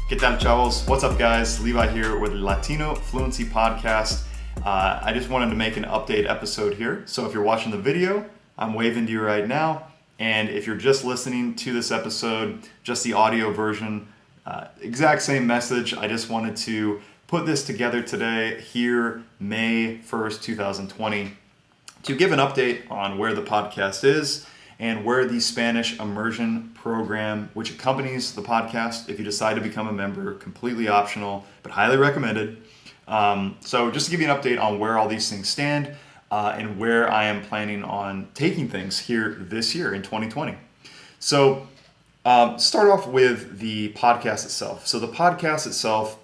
¿Qué tal, chavos? What's up, guys? Levi here with the Latino Fluency podcast. I just wanted to make an update episode here. So if you're watching the video, I'm waving to you right now. And if you're just listening to this episode, just the audio version, exact same message. I just wanted to put this together today here, May 1st, 2020, to give an update on where the podcast is and where the Spanish Immersion program, which accompanies the podcast, if you decide to become a member, completely optional, but highly recommended. So just to give you an update on where all these things stand and where I am planning on taking things here this year in 2020. So start off with the podcast itself. So the podcast itself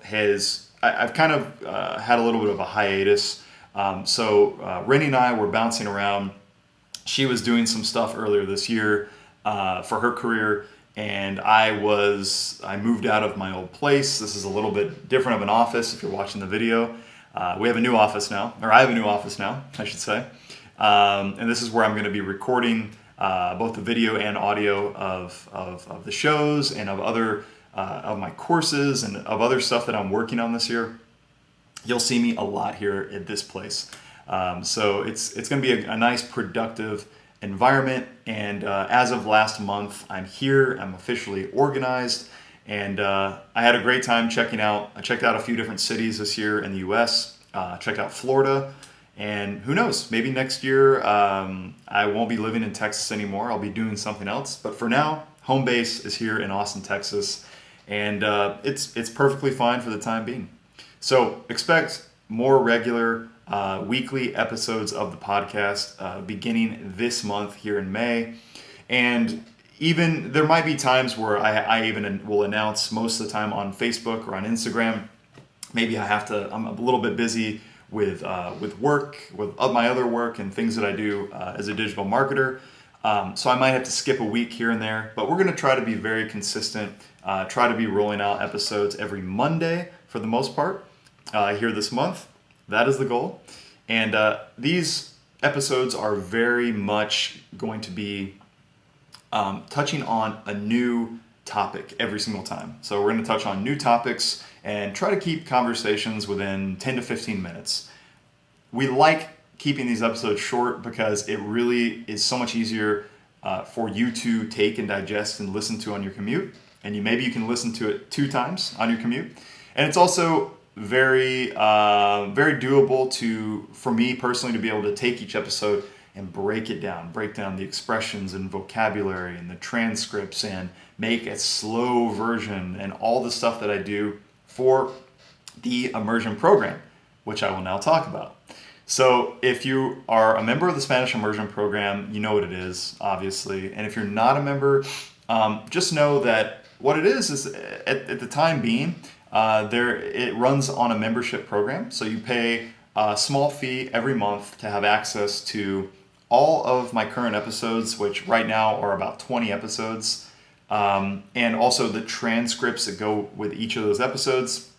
I've kind of had a little bit of a hiatus. Rennie and I were bouncing around. She was doing some stuff earlier this year for her career, and I moved out of my old place. This is a little bit different of an office if you're watching the video. We have a new office now, or I have a new office now, I should say. And this is where I'm going to be recording both the video and audio of the shows and of other of my courses and of other stuff that I'm working on this year. You'll see me a lot here at this place. So it's going to be a nice, productive environment. And as of last month, I'm here. I'm officially organized. And I had a great time I checked out a few different cities this year in the U.S. Checked out Florida. And who knows, maybe next year I won't be living in Texas anymore. I'll be doing something else. But for now, home base is here in Austin, Texas. And it's perfectly fine for the time being. So expect more regular weekly episodes of the podcast beginning this month here in May. And even there might be times where I even will announce most of the time on Facebook or on Instagram. Maybe I'm a little bit busy with work, with my other work and things that I do as a digital marketer. So I might have to skip a week here and there, but we're going to try to be very consistent, try to be rolling out episodes every Monday for the most part here this month. That is the goal. And these episodes are very much going to be touching on a new topic every single time. So we're going to touch on new topics and try to keep conversations within 10 to 15 minutes. We like keeping these episodes short because it really is so much easier for you to take and digest and listen to on your commute. And maybe you can listen to it 2 times on your commute. And it's also very doable for me personally to be able to take each episode and break down the expressions and vocabulary and the transcripts and make a slow version and all the stuff that I do for the Immersion program, which I will now talk about. So if you are a member of the Spanish Immersion program, you know what it is, obviously. And if you're not a member, just know that what it is at the time being, it runs on a membership program. So you pay a small fee every month to have access to all of my current episodes, which right now are about 20 episodes, and also the transcripts that go with each of those episodes.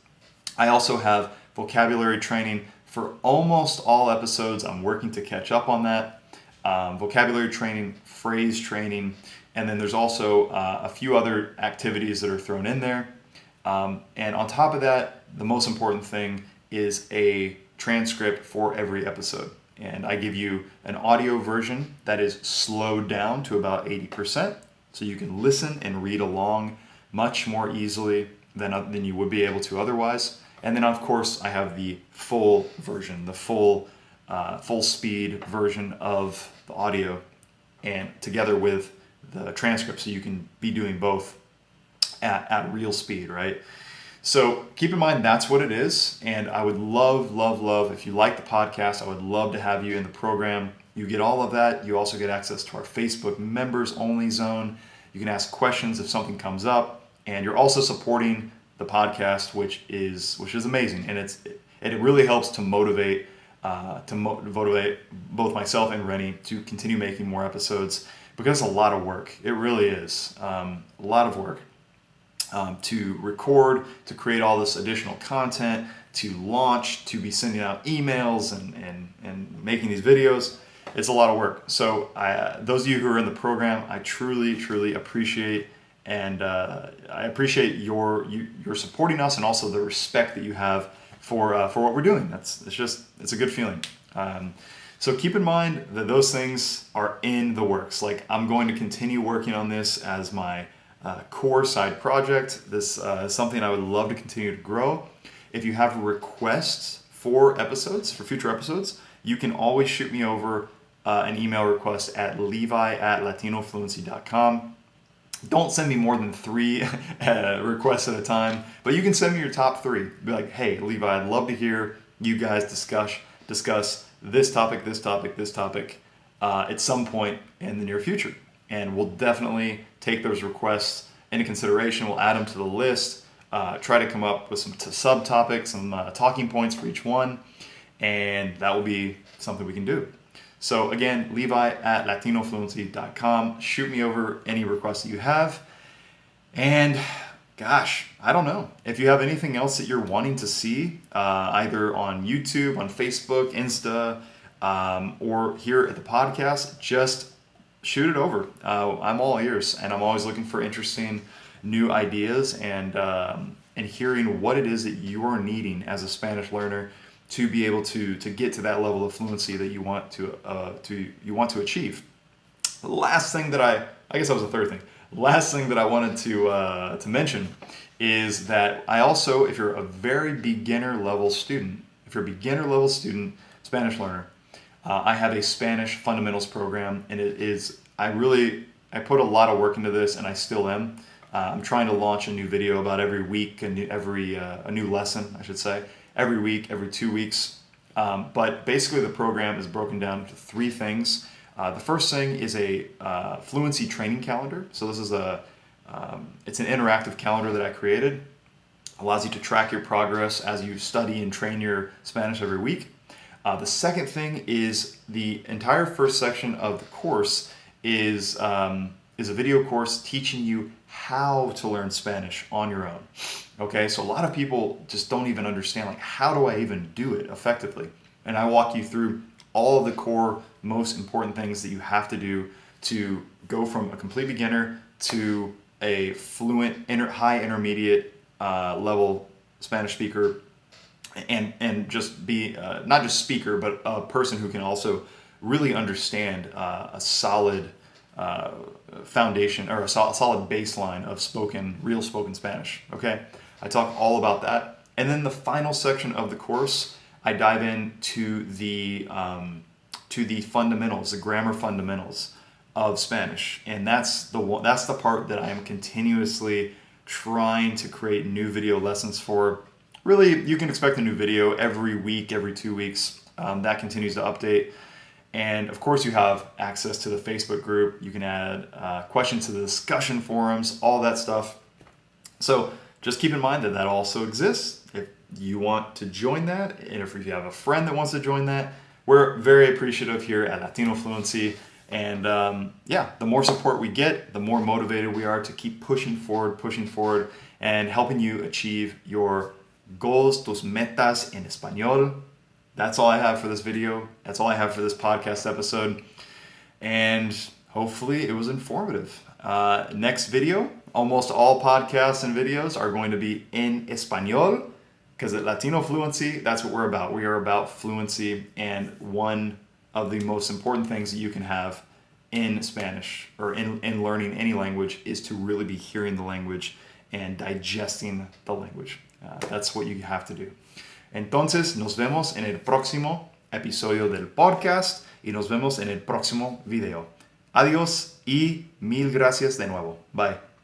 I also have vocabulary training for almost all episodes. I'm working to catch up on that. Vocabulary training, phrase training, and then there's also a few other activities that are thrown in there. And on top of that, the most important thing is a transcript for every episode. And I give you an audio version that is slowed down to about 80%. So you can listen and read along much more easily than you would be able to otherwise. And then, of course, I have the full version, the full speed version of the audio, and together with the transcript, so you can be doing both at real speed, right? So keep in mind that's what it is, and I would love, if you like the podcast, I would love to have you in the program. You get all of that. You also get access to our Facebook members only zone. You can ask questions if something comes up, and you're also supporting the podcast, which is amazing, and it really helps to motivate both myself and Rennie to continue making more episodes, because it's a lot of work. It really is a lot of work to record, to create all this additional content, to launch, to be sending out emails and making these videos. It's a lot of work. So those of you who are in the program, I truly appreciate And I appreciate your supporting us and also the respect that you have for what we're doing. It's a good feeling. So keep in mind that those things are in the works. Like, I'm going to continue working on this as my core side project. This is something I would love to continue to grow. If you have requests for future episodes, you can always shoot me over an email request at levi@latinofluency.com. Don't send me more than 3 requests at a time, but you can send me your top 3. Be like, hey, Levi, I'd love to hear you guys discuss this topic at some point in the near future. And we'll definitely take those requests into consideration. We'll add them to the list, try to come up with some subtopics, some talking points for each one, and that will be something we can do. So again, levi@latinofluency.com. Shoot me over any requests that you have. And gosh, I don't know. If you have anything else that you're wanting to see, either on YouTube, on Facebook, Insta, or here at the podcast, just shoot it over. I'm all ears, and I'm always looking for interesting new ideas and hearing what it is that you are needing as a Spanish learner to be able to get to that level of fluency that you want to achieve. The last thing that I guess that was the third thing. Last thing that I wanted to mention is that I also, if you're a very beginner level student, Spanish learner, I have a Spanish fundamentals program, and I put a lot of work into this, and I still am. I'm trying to launch a new video about every week, a new lesson, I should say, every week, every 2 weeks. But basically the program is broken down into 3 things. The first thing is a fluency training calendar. So this is it's an interactive calendar that I created. Allows you to track your progress as you study and train your Spanish every week. The second thing is the entire first section of the course is a video course teaching you how to learn Spanish on your own. Okay, so a lot of people just don't even understand, like, how do I even do it effectively? And I walk you through all of the core, most important things that you have to do to go from a complete beginner to a fluent, high intermediate level Spanish speaker, and just be not just speaker, but a person who can also really understand a solid foundation, or a solid baseline of real spoken Spanish. Okay, I talk all about that, and then the final section of the course, I dive into the fundamentals, the grammar fundamentals of Spanish, and that's the part that I am continuously trying to create new video lessons for. Really, you can expect a new video every week, every 2 weeks. That continues to update. And of course, you have access to the Facebook group. You can add questions to the discussion forums, all that stuff. So just keep in mind that also exists. If you want to join that, and if you have a friend that wants to join that, we're very appreciative here at Latino Fluency. And the more support we get, the more motivated we are to keep pushing forward, and helping you achieve your goals, tus metas en español. That's all I have for this video. That's all I have for this podcast episode. And hopefully it was informative. Next video, almost all podcasts and videos are going to be in español, because at Latino Fluency, that's what we're about. We are about fluency, and one of the most important things that you can have in Spanish, or in learning any language, is to really be hearing the language and digesting the language. That's what you have to do. Entonces, nos vemos en el próximo episodio del podcast y nos vemos en el próximo video. Adiós y mil gracias de nuevo. Bye.